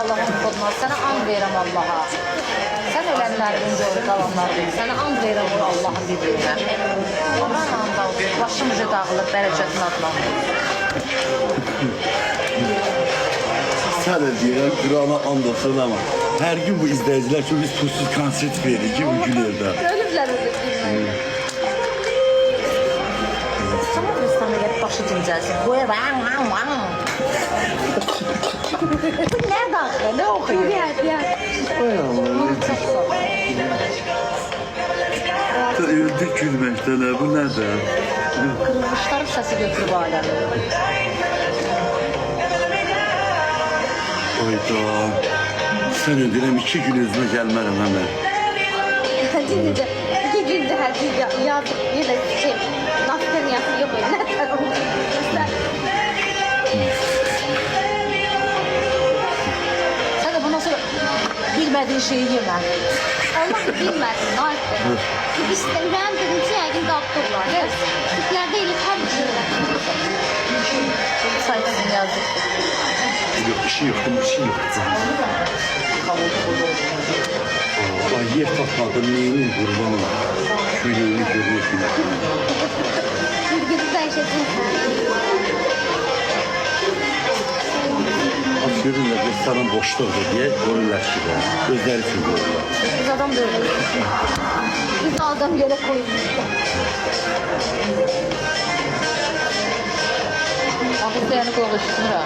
Allah'ın koduna. Sənə and verirəm Allaha. Sən ölənlərdən görə qalanlardan. Sənə and verirəm Allahın bir-birinə. Aman and olsun. Başım üzə dağılır, bərəkətin adına. Sən də deyirəm, Qurana and olsun ama her gün bu izleyiciler için biz pulsuz konsert verir ki bu günlərdə. Ölüblər öldürdüyüm. Tamam Rüstəmə gəlib başı dincəlsin. Bu ev Bu nə daxil, nə oxuyur? Ay Allah. Çox sağ ol. Öldük gülməkdən, bu nədir? Qırılmışların səsi götürüb aləmi. Oyda. Sən öldürəm 2 gün özümə gəlmərəm həmən. İki gündür her gün yazdık bir de naftan yapıyor yok öyle. Sən də bundan sonra bilmədiyin şeyi yemə. Allah bilməsin artık. İstəyirəm dedim ki, yəqin doktor var. Türklerde elif her bir şey var. Sayısını yazdık. Yok, bir şey yok, bir şey yok. Ay yer tapmadım, neyinin qurbanı var. Şu yeni görünür günah. Bir gün dəyişəcək. Az görürlər, restoran boşluqdur deyə görürlər ki, özləri üçün görürlər. Biz adam böyle. Biz adam yere koymuşlar. Ağız dayanı qulaq üstünür ha.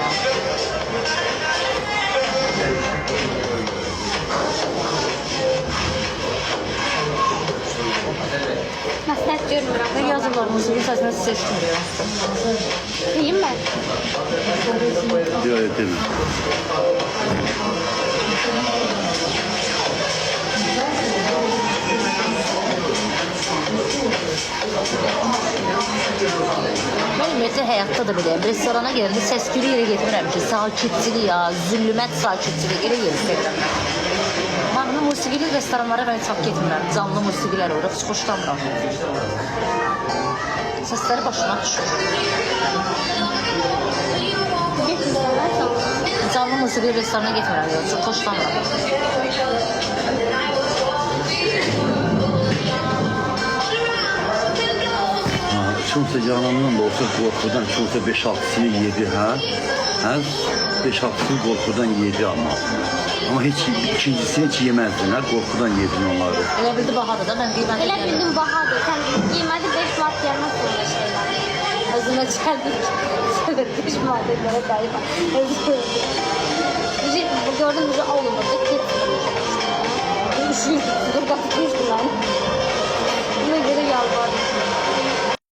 Məsləhət görmürəm. Ne yazırlar musiqi saçma seçmiyor. Deyim mən. Yox, demə. Ben ümumiyyətlə həyatda da biləyəm. Restorana gələndə səs-küylü yerə getmirəm ki, sakitçilik ya, züllümət sakitçilik yerə yerə sevirəm. Mahnı musiqili restoranlara mən çox getmirəm. Canlı musiqilər olur, heç xoşlamıram. Səsləri başıma düşür. Getmirəm. Canlı musiqili restorana getmirəm, yox, çox xoşlamıram. Kimsə yanımdan da olsa qorxudan, kimsə 5-6'sını yedi, hə? 5-6'sını qorxudan yedi ama. Ama heç ikincisini heç yeməzdin, hə? Qorxudan yedin onları. Elə bildi bahadır da, mən qiymətə Elə bildim bahadır. Sən yemədi 5 manat gəlməz böyle şeyler. Özümə çəldik. Evet 5 madenlere dair. Gördüm bizi avlamadı. Üşürdük. Dur bakmış.